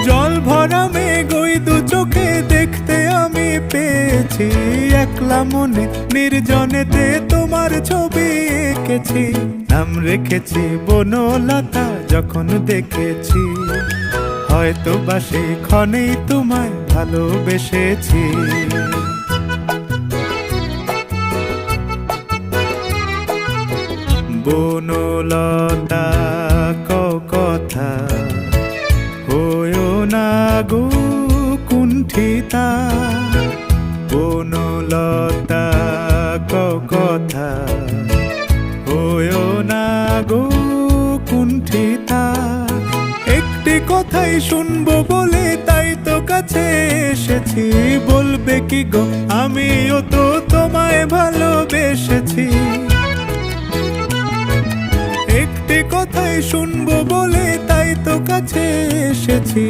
জল ভরা মেঘ ওই দু চোখে দেখতে আমি পেয়েছি, একলা মনে নির্জনেতে তোমার ছবি এঁকেছি। নাম রেখেছি বনলতা যখন দেখেছি, হয়তো বা সেই ক্ষণেই তোমায় ভালোবেসেছি। বনলতা কথা হয়ো না গো কুণ্ঠিতা, বনলতা কথা হয়ো না গো কুণ্ঠিতা। একটি কথাই শুনবো বলে তাই তো কাছে এসেছি, বলবে কি গো আমিও তো তোমায় ভালোবেসেছি। একটি কথাই শুনবো বলে তাই তো কাছে এসেছি,